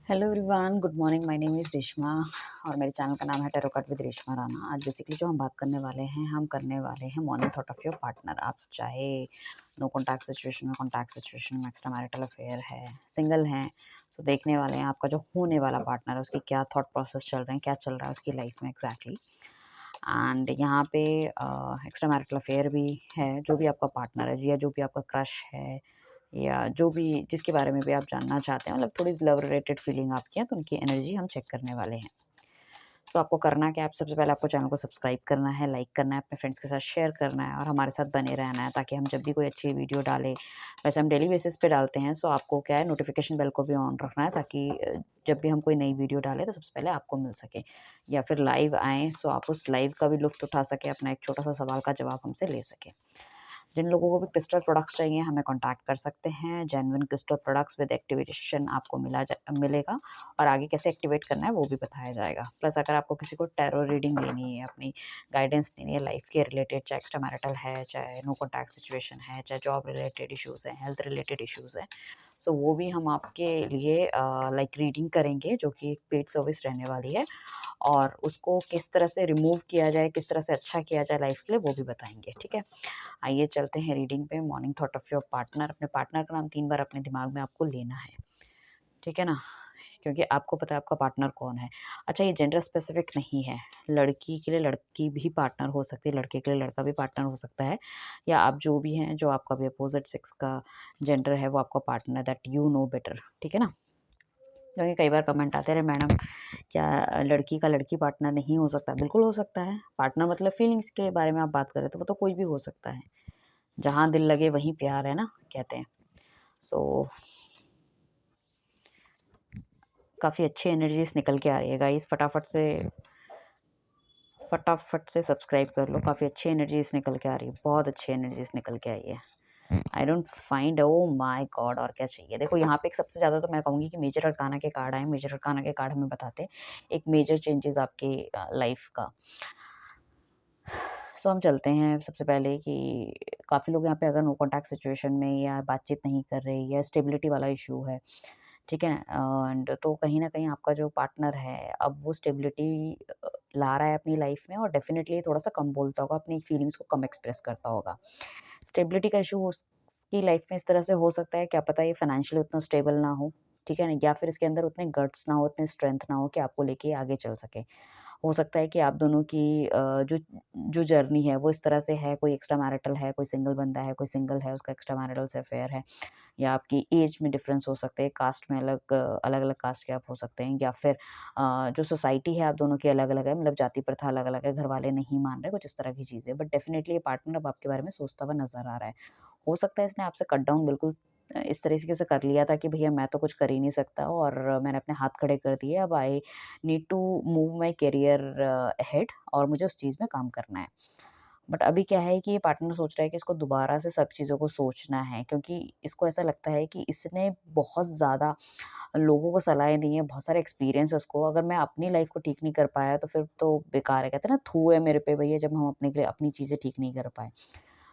Hello everyone, good morning. My name is Reshma और मेरे channel का नाम है tarot card with Reshma Rana. आज बेसिकली जो हम बात करने वाले हैं morning thought of your partner. आप चाहे नो कॉन्टैक्ट सिचुएशन में, कॉन्टैक्ट सिचुएशन में, एक्स्ट्रा मैरिटल अफेयर है, सिंगल हैं, तो देखने वाले हैं आपका जो होने वाला पार्टनर है उसकी क्या थॉट प्रोसेस चल रहे हैं, क्या चल रहा है उसकी लाइफ में एग्जैक्टली। एंड यहाँ पे एक्स्ट्रा मैरिटल अफेयर भी है। जो भी आपका पार्टनर है या जो भी आपका क्रश है या जो भी जिसके बारे में भी आप जानना चाहते हैं, मतलब थोड़ी लव रिलेटेड फीलिंग आपकी है, तो उनकी एनर्जी हम चेक करने वाले हैं। तो आपको करना क्या है, आप सबसे पहले आपको चैनल को सब्सक्राइब करना है, लाइक करना है, अपने फ्रेंड्स के साथ शेयर करना है और हमारे साथ बने रहना है, ताकि हम जब भी कोई अच्छी वीडियो डालें, वैसे हम डेली बेसिस पे डालते हैं, सो आपको क्या है, नोटिफिकेशन बेल को भी ऑन रखना है, ताकि जब भी हम कोई नई वीडियो डालें तो सबसे पहले आपको मिल सके, या फिर लाइव आएँ सो आप उस लाइव का भी लुत्फ़ उठा सकें, अपना एक छोटा-सा सवाल का जवाब हमसे ले सकें। जिन लोगों को भी क्रिस्टल प्रोडक्ट्स चाहिए हमें कॉन्टैक्ट कर सकते हैं। Genuine crystal products with activation आपको मिलेगा और आगे कैसे एक्टिवेट करना है वो भी बताया जाएगा। प्लस अगर आपको किसी को टैरो रीडिंग लेनी है, अपनी गाइडेंस लेनी है लाइफ के रिलेटेड, चाहे एक्स्ट्रा मैरिटल है, चाहे नो कॉन्टैक्ट सिचुएशन है, चाहे जॉब रिलेटेड इश्यूज़ हैं, हेल्थ रिलेटेड इश्यूज़ हैं, सो वो भी हम आपके लिए लाइक रीडिंग करेंगे, जो कि एक पेड सर्विस रहने वाली है। और उसको किस तरह से रिमूव किया जाए, किस तरह से अच्छा किया जाए लाइफ के लिए, वो भी बताएंगे। ठीक है, आइए चलते हैं रीडिंग पे। Morning thought of your partner. अपने पार्टनर का नाम 3 बार अपने दिमाग में आपको लेना है, ठीक है ना? क्योंकि आपको पता है आपका पार्टनर कौन है। अच्छा, ये जेंडर स्पेसिफिक नहीं है। लड़की के लिए लड़की भी पार्टनर हो सकती है, लड़के के लिए लड़का भी पार्टनर हो सकता है, या आप जो भी हैं, जो आपका भी अपोज़िट सेक्स का जेंडर है, वो आपका partner that you know better, ठीक है ना? क्योंकि कई बार कमेंट आते रहे, मैडम क्या लड़की का लड़की पार्टनर नहीं हो सकता? बिल्कुल हो सकता है। पार्टनर मतलब फीलिंग्स के बारे में आप बात कर रहे हो, तो वो तो कोई भी हो सकता है। जहाँ दिल लगे वहीं प्यार है ना, कहते हैं। सो काफ़ी अच्छी एनर्जीज़ निकल के आ रही है गाइस। फटाफट से सब्सक्राइब कर लो। काफ़ी अच्छी एनर्जीज़ निकल के आ रही है, बहुत अच्छी एनर्जीज़ निकल के आई है। I don't find, oh my God, और क्या चाहिए? देखो यहाँ पे एक सबसे ज़्यादा तो मैं कहूँगी कि मेजर अरकाना के कार्ड आए। मेजर अरकाना के कार्ड हमें बताते हैं एक मेजर चेंजेस आपके लाइफ का। सो हम चलते हैं सबसे पहले कि काफ़ी लोग यहाँ पे अगर नो कॉन्टैक्ट सिचुएशन में या बातचीत नहीं कर रहे या स्टेबिलिटी वाला इशू है, ठीक है? एंड तो कहीं न कहीं आपका जो पार्टनर है, अब वो स्टेबिलिटी ला रहा है अपनी लाइफ में, और डेफ़िनेटली थोड़ा-सा कम बोलता होगा, अपनी फीलिंग्स को कम एक्सप्रेस करता होगा। स्टेबिलिटी का इशू उसकी लाइफ में इस तरह से हो सकता है, क्या पता ये फाइनेंशियली उतना स्टेबल ना हो, ठीक है ना? या फिर इसके अंदर उतने गट्स ना हो, उतने स्ट्रेंथ ना हो कि आपको लेके आगे चल सके। हो सकता है कि आप दोनों की जो जो जर्नी है वो इस तरह से है, कोई एक्स्ट्रा मैरिटल है, कोई सिंगल बंदा है, कोई सिंगल है, उसका एक्स्ट्रा मैरिटल से अफेयर है, या आपकी एज में डिफरेंस हो सकते हैं, कास्ट में अलग-अलग कास्ट के आप हो सकते हैं, या फिर जो सोसाइटी है आप दोनों की अलग-अलग है, मतलब जाति प्रथा अलग-अलग है, घर वाले नहीं मान रहे, कुछ इस तरह की चीज़ें। बट डेफिनिटली ये पार्टनर अब आपके बारे में सोचता हुआ नज़र आ रहा है। हो सकता है इसने आपसे कट डाउन बिल्कुल इस तरीके से कर लिया था कि भैया मैं तो कुछ कर ही नहीं सकता, और मैंने अपने हाथ खड़े कर दिए, अब I need to move my career ahead, और मुझे उस चीज़ में काम करना है। बट अभी क्या है कि ये पार्टनर सोच रहा है कि इसको दोबारा से सब चीज़ों को सोचना है, क्योंकि इसको ऐसा लगता है कि इसने बहुत ज़्यादा लोगों को सलाहें दी हैं, बहुत सारे एक्सपीरियंस है उसको। अगर मैं अपनी लाइफ़ को ठीक नहीं कर पाया तो फिर तो बेकार है। कहते हैं ना, थू है मेरे पे भैया, जब हम अपने के लिए अपनी चीज़ें ठीक नहीं कर पाए।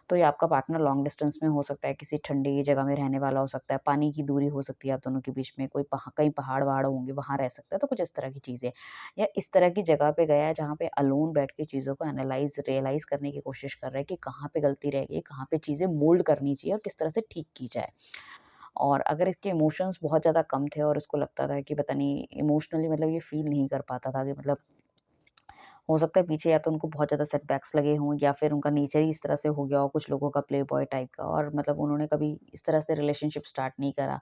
तो ये आपका पार्टनर लॉन्ग डिस्टेंस में हो सकता है, किसी ठंडी जगह में रहने वाला हो सकता है, पानी की दूरी हो सकती है आप दोनों के बीच में, कोई कहीं पहाड़-वहाड़ होंगे, वहाँ रह सकता है, तो कुछ इस तरह की चीज़ें। या इस तरह की जगह पे गया है जहाँ पे अलोन बैठ के चीज़ों को रियलाइज़ करने की कोशिश कर रहा है कि कहाँ पे गलती रह गई, कहाँ पे चीज़ें मोल्ड करनी चाहिए और किस तरह से ठीक की जाए। और अगर इसके इमोशंस बहुत ज़्यादा कम थे और इसको लगता था कि पता नहीं इमोशनली, मतलब ये फ़ील नहीं कर पाता था कि मतलब, हो सकता है पीछे या तो उनको बहुत ज़्यादा सेटबैक्स लगे हों, या फिर उनका नेचर ही इस तरह से हो गया हो, कुछ लोगों का प्ले बॉय टाइप का, और मतलब उन्होंने कभी इस तरह से रिलेशनशिप स्टार्ट नहीं करा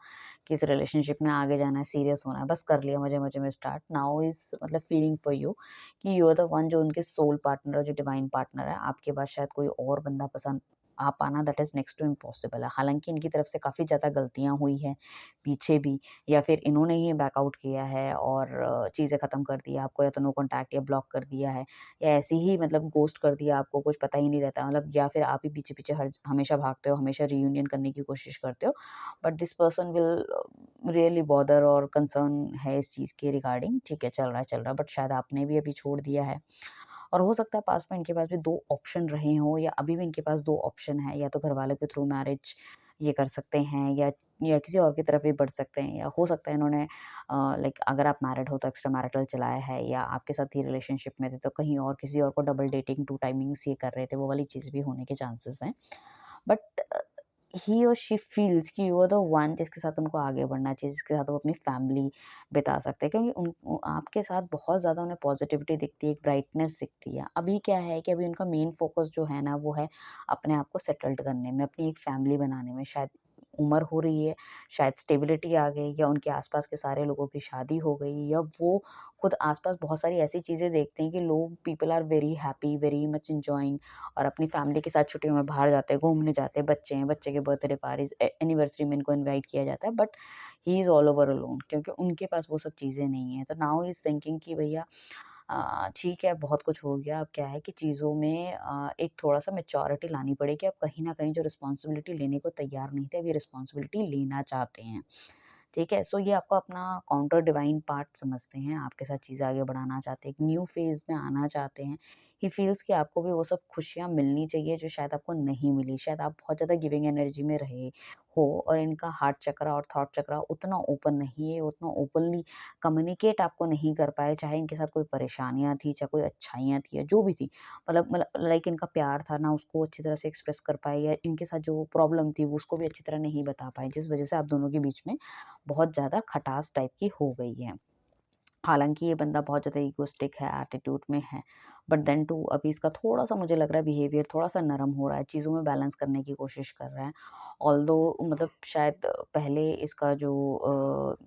कि इस रिलेशनशिप में आगे जाना है, सीरियस होना है, बस कर लिया मज़े-मज़े में स्टार्ट। नाउ इज़ मतलब फीलिंग फॉर यू कि यू आर द वन, जो उनके सोल पार्टनर है, जो डिवाइन पार्टनर है। आपके बाद शायद कोई और बंदा पसंद आ पाना that is next to impossible है। हालाँकि इनकी तरफ से काफ़ी ज़्यादा गलतियाँ हुई हैं पीछे भी, या फिर इन्होंने ही बैकआउट किया है और चीज़ें ख़त्म कर दी है, आपको या तो नो कॉन्टैक्ट या ब्लॉक कर दिया है, या ऐसे ही मतलब घोस्ट कर दिया, आपको कुछ पता ही नहीं रहता, मतलब, या फिर आप ही पीछे-पीछे हर हमेशा भागते हो, हमेशा रियूनियन करने की कोशिश करते हो। But this person will really bother और कंसर्न है इस चीज़ के रिगार्डिंग। ठीक है, चल रहा है, बट शायद आपने भी अभी छोड़ दिया है। और हो सकता है पास्ट में इनके पास भी 2 ऑप्शन रहे हों या अभी भी इनके पास 2 ऑप्शन हैं, या तो घरवालों के थ्रू मैरिज ये कर सकते हैं, या किसी और की तरफ भी बढ़ सकते हैं, या हो सकता है इन्होंने लाइक अगर आप मैरिड हो तो एक्स्ट्रा मैरिटल चलाया है, या आपके साथ ही रिलेशनशिप में थे तो कहीं और किसी और को डबल डेटिंग, 2 टाइमिंग्स ये कर रहे थे, वो वाली चीज़ भी होने के चांसेस हैं। बट ही और शी फील्स कि यू आर द वन जिसके साथ उनको आगे बढ़ना चाहिए, जिसके साथ वो अपनी फैमिली बिता सकते हैं, क्योंकि आपके साथ बहुत ज़्यादा उन्हें पॉजिटिविटी दिखती है, एक ब्राइटनेस दिखती है। अभी क्या है कि अभी उनका मेन फोकस जो है ना वो है अपने आप को सेटल्ड करने में, अपनी एक फैमिली बनाने में। शायद उम्र हो रही है, शायद स्टेबिलिटी आ गई, या उनके आसपास के सारे लोगों की शादी हो गई, या वो खुद आसपास बहुत सारी ऐसी चीज़ें देखते हैं कि लोग people are very happy, very much enjoying, और अपनी फैमिली के साथ छुट्टियों में बाहर जाते हैं, घूमने जाते हैं, बच्चे हैं, बच्चे के बर्थडे पार्टीज़, एनिवर्सरी में इनको इनवाइट किया जाता है, but he is all over alone, क्योंकि उनके पास वो सब चीज़ें नहीं हैं। तो नाउ ही इज़ थिंकिंग कि भैया ठीक है, बहुत कुछ हो गया, अब क्या है कि चीज़ों में एक थोड़ा-सा मैच्योरिटी लानी पड़ेगी। अब कहीं न कहीं जो रिस्पॉन्सिबिलिटी लेने को तैयार नहीं थे, अब ये रिस्पॉन्सिबिलिटी लेना चाहते हैं। ठीक है? सो ये आपको अपना काउंटर डिवाइन पार्ट समझते हैं, आपके साथ चीज़ें आगे बढ़ाना चाहते हैं, एक न्यू फ़ेज़ में आना चाहते हैं। ही फ़ील्स कि आपको भी वो सब खुशियाँ मिलनी चाहिए जो शायद आपको नहीं मिली। शायद आप बहुत ज़्यादा गिविंग एनर्जी में रहे हो, और इनका हार्ट चक्रा और थॉट चक्रा उतना ओपन नहीं है, उतना ओपनली कम्युनिकेट आपको नहीं कर पाए, चाहे इनके साथ कोई परेशानियाँ थी, चाहे कोई अच्छाइयाँ थी, या जो भी थी। मतलब लाइक इनका प्यार था ना, उसको अच्छी तरह से एक्सप्रेस कर पाए, या इनके साथ जो प्रॉब्लम थी वो उसको भी अच्छी तरह नहीं बता पाए, जिस वज़ह से आप दोनों के बीच में बहुत ज़्यादा खटास टाइप की हो गई है। हालाँकि ये बंदा बहुत ज़्यादा इगोइस्टिक है, एटीट्यूड में है, बट देन टू अभी इसका थोड़ा-सा मुझे लग रहा है बिहेवियर थोड़ा-सा नरम हो रहा है, चीज़ों में बैलेंस करने की कोशिश कर रहा है। ऑल्दो मतलब शायद पहले इसका जो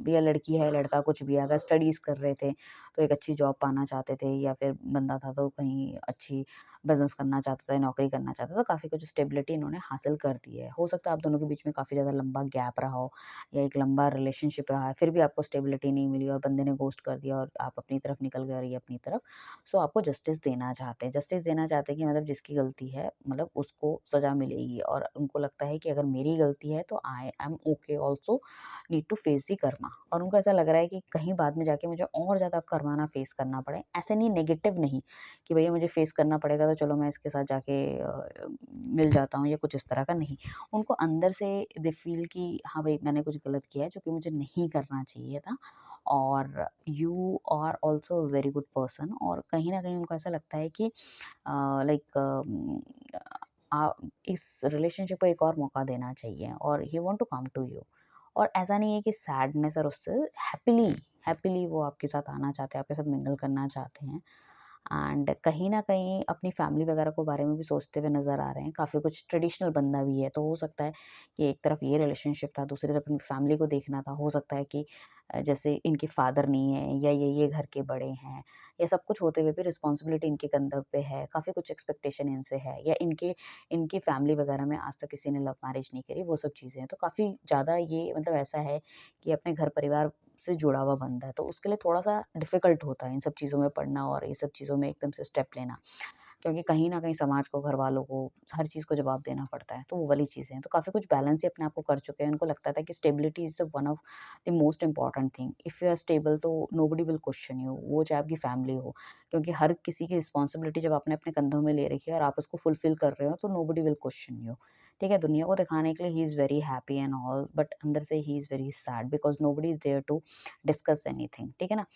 या लड़की है, लड़का कुछ भी है, अगर स्टडीज़ कर रहे थे, तो एक अच्छी जॉब पाना चाहते थे, या फिर बंदा था तो कहीं अच्छी बिज़नेस करना चाहता था, नौकरी करना चाहता था, काफ़ी कुछ स्टेबिलिटी इन्होंने हासिल कर दी है। हो सकता है आप दोनों के बीच में काफ़ी ज़्यादा लंबा गैप रहा हो, या एक लंबा रिलेशनशिप रहा है, फिर भी आपको स्टेबिलिटी नहीं मिली और बंदे ने घोस्ट कर दिया और आप अपनी तरफ निकल गए और ये अपनी तरफ। सो आपको जस्टिस देना चाहते हैं। जस्टिस देना चाहते हैं कि मतलब जिसकी गलती है मतलब उसको सज़ा मिलेगी, और उनको लगता है कि अगर मेरी गलती है तो I am okay also need to face the karma, और उनको ऐसा लग रहा है कि कहीं बाद में जाके मुझे और ज़्यादा कर्मा ना फेस करना पड़े। ऐसे नहीं, नेगेटिव नहीं कि भैया मुझे फेस करना पड़ेगा तो चलो मैं इसके साथ जाके मिल जाता हूँ, या कुछ इस तरह का नहीं। उनको अंदर से दे फ़ील कि हाँ भाई मैंने कुछ गलत किया है जो कि मुझे नहीं करना चाहिए था, और you are also a very good person, और कहीं न कहीं उनको ऐसा लगता है कि लाइक इस रिलेशनशिप को एक और मौका देना चाहिए, और he want to come to you. और ऐसा नहीं है कि सैडनेस, और उससे हैप्पीली हैप्पीली वो आपके साथ आना चाहते हैं, आपके साथ मिंगल करना चाहते हैं। एंड कहीं न कहीं अपनी फैमिली वगैरह को बारे में भी सोचते हुए नज़र आ रहे हैं। काफ़ी कुछ ट्रेडिशनल बंदा भी है, तो हो सकता है कि एक तरफ ये रिलेशनशिप था, दूसरी तरफ अपनी फैमिली को देखना था। हो सकता है कि जैसे इनके फादर नहीं है, या ये घर के बड़े हैं, या सब कुछ होते हुए भी रिस्पॉन्सिबिलिटी इनके कंधों पे है, काफ़ी कुछ एक्सपेक्टेशन इनसे है, या इनके इनकी फैमिली वगैरह में आज तक किसी ने लव मैरिज नहीं करी, वो सब चीज़ें हैं। तो काफ़ी ज़्यादा ये मतलब ऐसा है कि अपने घर परिवार से जुड़ा हुआ बंदा है, तो उसके लिए थोड़ा-सा डिफ़िकल्ट होता है इन सब चीज़ों में पड़ना, और ये सब चीज़ों में एकदम से स्टेप लेना। क्योंकि कहीं न कहीं समाज को, घरवालों को, हर चीज़ को जवाब देना पड़ता है, तो वो वाली चीज़ें हैं। तो काफ़ी कुछ बैलेंस ही अपने आप को कर चुके हैं। उनको लगता था कि stability is the one of the most important thing. If you are stable तो नोबडी विल क्वेश्चन यू, वो चाहे आपकी फैमिली हो। क्योंकि हर किसी की रिस्पॉन्सिबिलिटी जब आपने अपने कंधों में ले रखी है और आप उसको फुलफिल कर रहे हो, तो नोबडी विल क्वेश्चन यू। ठीक है? दुनिया को दिखाने के लिए he is very happy and all, but अंदर से he is very sad because nobody is there to discuss anything. ठीक है ना?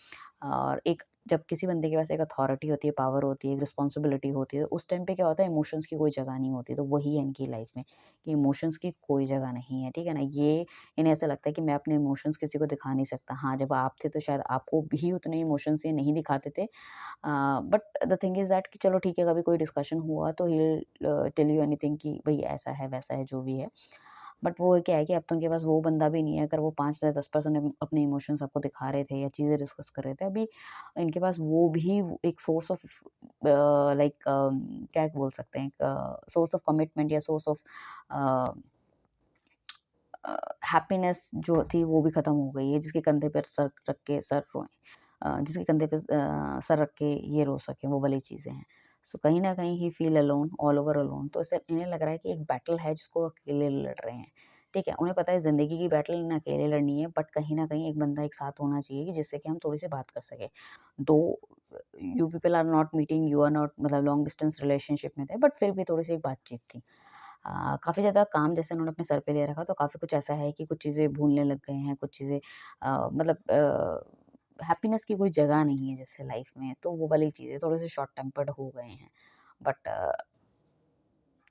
और एक जब किसी बंदे के पास एक अथॉरिटी होती है, पावर होती है, एक रिस्पॉन्सिबिलिटी होती है, उस टाइम पे क्या होता है, इमोशंस की कोई जगह नहीं होती। तो वही है इनकी लाइफ में कि इमोशंस की कोई जगह नहीं है, ठीक है ना? ये इन्हें ऐसा लगता है कि मैं अपने इमोशंस किसी को दिखा नहीं सकता। हाँ, जब आप थे तो शायद आपको भी उतने इमोशंस ये नहीं दिखाते थे। But the thing is that कि चलो ठीक है, कभी कोई डिस्कशन हुआ तो he will tell you anything कि भई ऐसा है, वैसा है, जो भी है। बट वो क्या है कि अब तो उनके पास वो बंदा भी नहीं है, अगर वो 5 से 10% अपने इमोशंस आपको दिखा रहे थे या चीज़ें डिस्कस कर रहे थे, अभी इनके पास वो भी एक सोर्स ऑफ लाइक क्या बोल सकते हैं, एक सोर्स ऑफ कमिटमेंट या सोर्स ऑफ अ हैप्पीनेस जो थी वो भी खत्म हो गई है, जिसके कंधे पर सर रख के सर रोएँ, जिसके कंधे पे सर रख के ये रो सकें, वो वाली चीज़ें हैं। सो कहीं न कहीं he feel alone, all over alone, तो ऐसे इन्हें लग रहा है कि एक बैटल है जिसको अकेले लड़ रहे हैं। ठीक है? उन्हें पता है ज़िंदगी की बैटल इन्हें अकेले लड़नी है, बट कहीं न कहीं एक बंदा एक साथ होना चाहिए कि जिससे कि हम थोड़ी-सी बात कर सकें। Though you people are not meeting, you are not मतलब लॉन्ग डिस्टेंस रिलेशनशिप में थे, बट फिर भी थोड़ी-सी एक बातचीत थी। काफ़ी ज़्यादा काम जैसे उन्होंने अपने सर पे ले रखा, तो काफ़ी कुछ ऐसा है कि कुछ चीज़ें भूलने लग गए हैं, कुछ चीज़ें मतलब हैप्पीनेस की कोई जगह नहीं है जैसे लाइफ में, तो वो वाली चीज़ें थोड़े-से शॉर्ट टेम्पर्ड हो गए हैं। बट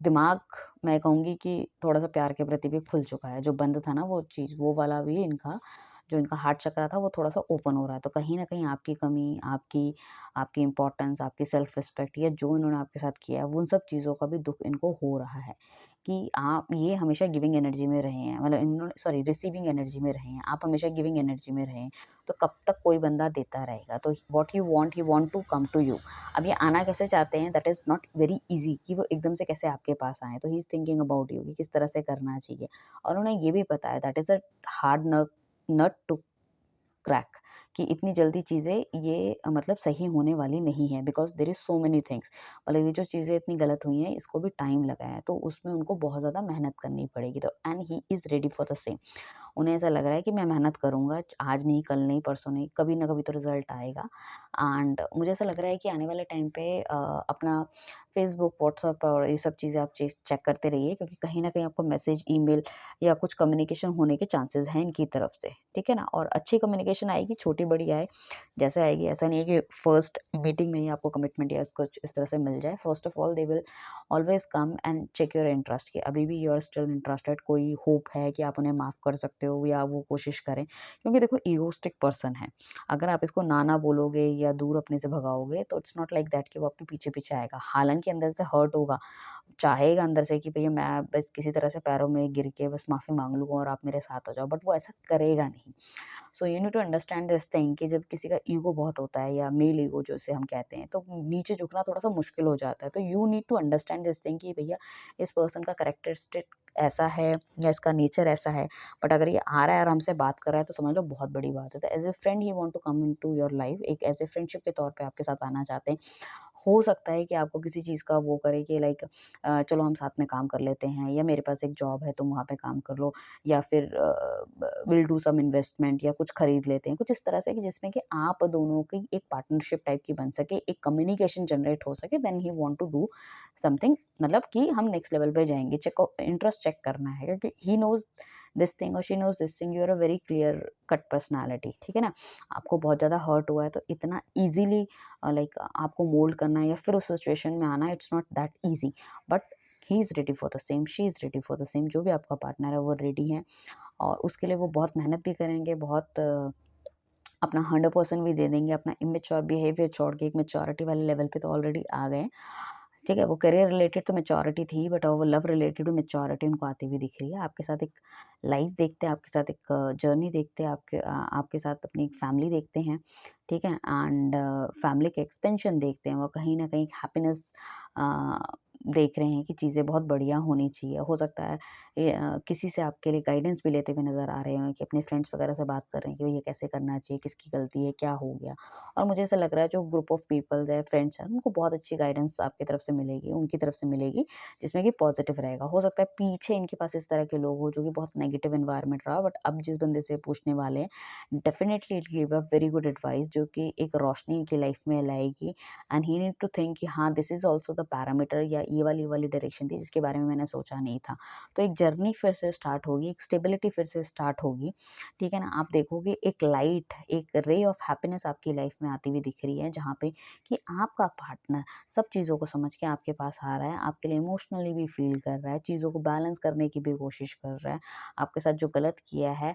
दिमाग मैं कहूँगी कि थोड़ा-सा प्यार के प्रति भी खुल चुका है। जो बंद था ना वो चीज़, वो वाला भी इनका जो इनका हार्ट चक्रा था वो थोड़ा-सा ओपन हो रहा है। तो कहीं न कहीं आपकी कमी, आपकी आपकी इम्पोर्टेंस, आपकी सेल्फ रिस्पेक्ट या जो इन्होंने आपके साथ किया है, वो उन सब चीज़ों का भी दुःख इनको हो रहा है कि आप ये हमेशा गिविंग एनर्जी में रहे हैं। मतलब इन्होंने सॉरी रिसीविंग एनर्जी में रहे हैं, आप हमेशा गिविंग एनर्जी में रहे हैं। तो कब तक कोई बंदा देता रहेगा? तो what you want, he want to come to you. अब ये आना कैसे चाहते हैं, that is not very easy कि वो एकदम से कैसे आपके पास आएँ। तो he is thinking about you कि किस तरह से करना चाहिए। और उन्हें ये भी पता है that is a hard nut to crack कि इतनी जल्दी चीज़ें ये मतलब सही होने वाली नहीं है, because there is so many things. मतलब ये जो चीज़ें इतनी गलत हुई हैं, इसको भी टाइम लगा है, तो उसमें उनको बहुत ज़्यादा मेहनत करनी पड़ेगी। तो and he is ready for the same. उन्हें ऐसा लग रहा है कि मैं मेहनत करूँगा, आज नहीं, कल नहीं, परसों नहीं, कभी ना कभी तो रिज़ल्ट आएगा। एंड मुझे ऐसा लग रहा है कि आने वाले टाइम पे अपना फ़ेसबुक, व्हाट्सएप और ये सब चीज़ें आप चेक करते रहिए, क्योंकि कहीं न कहीं आपको मैसेज, ईमेल या कुछ कम्युनिकेशन होने के चांसेज़ हैं इनकी तरफ से, ठीक है ना? और अच्छी कम्युनिकेशन आएगी, छोटी-बड़ी आए, जैसे आएगी, ऐसा नहीं है कि फर्स्ट मीटिंग में ही आपको कमिटमेंट या कुछ इस तरह से मिल जाए। First of all they will always come and check your interest कि अभी भी यू आर स्टिल इंटरेस्टेड, कोई होप है कि आप उन्हें माफ़ कर सकते हो या वो कोशिश करें। क्योंकि देखो ईगोइस्टिक पर्सन है, अगर आप इसको ना ना बोलोगे या दूर अपने से भगाओगे तो इट्स नॉट लाइक दैट कि वो आपके पीछे-पीछे आएगा। हालाँकि अंदर से हर्ट होगा, चाहेगा अंदर से कि भैया मैं बस किसी तरह से पैरों में गिर के बस माफ़ी माँग लूँ और आप मेरे साथ हो जाओ, बट वो ऐसा करेगा नहीं। So you need to understand this thing कि जब किसी का ईगो बहुत होता है या मेल ईगो जिसे हम कहते हैं, तो नीचे झुकना थोड़ा-सा मुश्किल हो जाता है। तो you need to understand this thing कि भैया इस पर्सन का कैरेक्टरिस्टिक ऐसा है या इसका नेचर ऐसा है, बट अगर ये आ रहा है और हमसे बात कर रहा है तो समझ लो बहुत बड़ी बात है। तो as a friend he want to come into your life, एक एज़ अ फ्रेंडशिप के तौर पे आपके साथ आना चाहते हैं। हो सकता है कि आपको किसी चीज़ का वो करे कि लाइक चलो हम साथ में काम कर लेते हैं, या मेरे पास एक जॉब है तुम वहाँ पे काम कर लो, या फिर विल डू सम इन्वेस्टमेंट या कुछ खरीद लेते हैं। कुछ इस तरह से कि जिसमें कि आप दोनों की एक पार्टनरशिप टाइप की बन सके, एक कम्युनिकेशन जनरेट हो सके, then he want to do something, मतलब कि हम नेक्स्ट लेवल पे जाएँगे। इंटरेस्ट चेक करना है, क्योंकि ही नोज़ दिस थिंग और she knows this thing, you are a very clear cut personality, ठीक है ना? आपको बहुत ज़्यादा हर्ट हुआ है तो इतना ईज़िली लाइक आपको मोल्ड करना या फिर उस सिचुएशन में आना, it's not that easy. But he is ready for the same, she is ready for the same, जो भी आपका पार्टनर है वो रेडी है, और उसके लिए वो बहुत मेहनत भी करेंगे, बहुत अपना 100% भी दे देंगे, अपना इमेच्योर बिहेवियर छोड़ के एक मैच्योरिटी वाले लेवल पे तो ऑलरेडी आ गए हैं। ठीक है, वो करियर रिलेटेड तो मैच्योरिटी थी, बट वो लव रिलेटेड भी मैच्योरिटी उनको आती हुई दिख रही है। आपके साथ एक लाइफ देखते हैं, आपके साथ एक जर्नी देखते हैं, आपके साथ अपनी एक फैमिली देखते हैं, ठीक है? एंड फैमिली के एक्सपेंशन देखते हैं, वो कहीं न कहीं हैप्पीनेस अ, देख रहे हैं कि चीज़ें बहुत बढ़िया होनी चाहिए। हो सकता है ये किसी से आपके लिए गाइडेंस भी लेते हुए नज़र आ रहे हों कि अपने फ्रेंड्स वगैरह से बात कर रहे हैं कि भई ये कैसे करना चाहिए, किसकी गलती है, क्या हो गया? और मुझे ऐसा लग रहा है जो ग्रुप ऑफ पीपल्स है, फ्रेंड्स हैं, उनको बहुत अच्छी गाइडेंस आपकी तरफ से मिलेगी, उनकी तरफ से मिलेगी, जिसमें कि पॉजिटिव रहेगा। हो सकता है पीछे इनके पास इस तरह के लोग हो जो कि बहुत नेगेटिव एनवायरनमेंट रहा, बट अब जिस बंदे से पूछने वाले हैं, definitely it give a very good advice जो कि एक रोशनी इनकी लाइफ में लाएगी, and he need to think कि हाँ, this is also the parameter, या ये वाली डायरेक्शन थी जिसके बारे में मैंने सोचा नहीं था। तो एक जर्नी फिर से स्टार्ट होगी, एक स्टेबिलिटी फिर से स्टार्ट होगी, ठीक है ना? आप देखोगे एक लाइट, एक रे ऑफ हैप्पीनेस आपकी लाइफ में आती हुई दिख रही है, जहाँ पे कि आपका पार्टनर सब चीज़ों को समझ के आपके पास आ रहा है, आपके लिए इमोशनली भी फ़ील कर रहा है, चीज़ों को बैलेंस करने की भी कोशिश कर रहा है, आपके साथ जो गलत किया है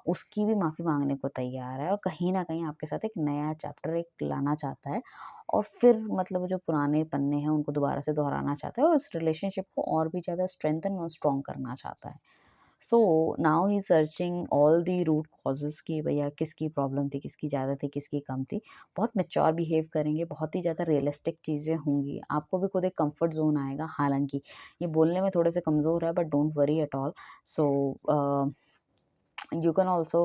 उसकी भी माफ़ी माँगने को तैयार है, और कहीं न कहीं आपके साथ एक नया चैप्टर एक लाना चाहता है, और फिर मतलब जो पुराने पन्ने हैं उनको दोबारा से दोहराना चाहता है और उस रिलेशनशिप को और भी ज़्यादा स्ट्रेंथन और स्ट्रॉन्ग करना चाहता है। So now he searching all the root causes कि भैया किसकी प्रॉब्लम थी, किसकी ज़्यादा थी, किसकी कम थी। बहुत मैच्योर बिहेव करेंगे, बहुत ही ज़्यादा रियलिस्टिक चीज़ें होंगी। आपको भी खुद एक कम्फर्ट ज़ोन आएगा, हालाँकि ये बोलने में थोड़े से कमज़ोर है, but don't worry at all. So you can also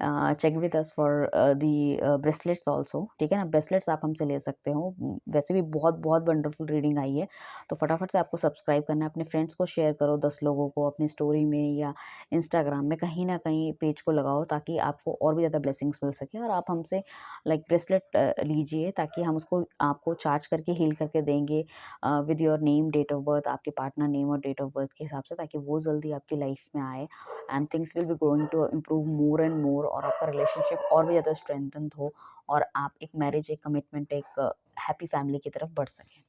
check with us for the bracelets also, ठीक है ना? ब्रेसलेट्स आप हमसे ले सकते हो। वैसे भी बहुत बहुत वंडरफुल रीडिंग आई है, तो फटाफट से आपको सब्सक्राइब करना है। अपने फ्रेंड्स को शेयर करो, 10 लोगों को अपनी स्टोरी में या इंस्टाग्राम में कहीं ना कहीं पेज को लगाओ, ताकि आपको और भी ज़्यादा ब्लेसिंग्स मिल सके। और आप हमसे लाइक ब्रेसलेट लीजिए, ताकि हम उसको आपको चार्ज करके हील करके देंगे with your name, date of birth, आपके पार्टनर नेम और डेट ऑफ बर्थ के हिसाब से, ताकि वो जल्दी आपकी लाइफ में आए and things will be going to improve more and more, और आपका रिलेशनशिप और भी ज़्यादा स्ट्रेंथन हो, और आप एक मैरिज, एक कमिटमेंट, एक हैप्पी फैमिली की तरफ बढ़ सकें।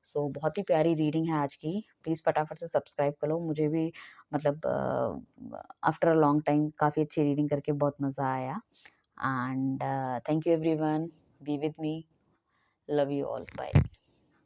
सो बहुत ही प्यारी रीडिंग है आज की। प्लीज़ फटाफट से सब्सक्राइब कर लो। मुझे भी मतलब आफ्टर अ लॉन्ग टाइम काफ़ी अच्छी रीडिंग करके बहुत मज़ा आया। And thank you everyone, be with me, love you all, bye.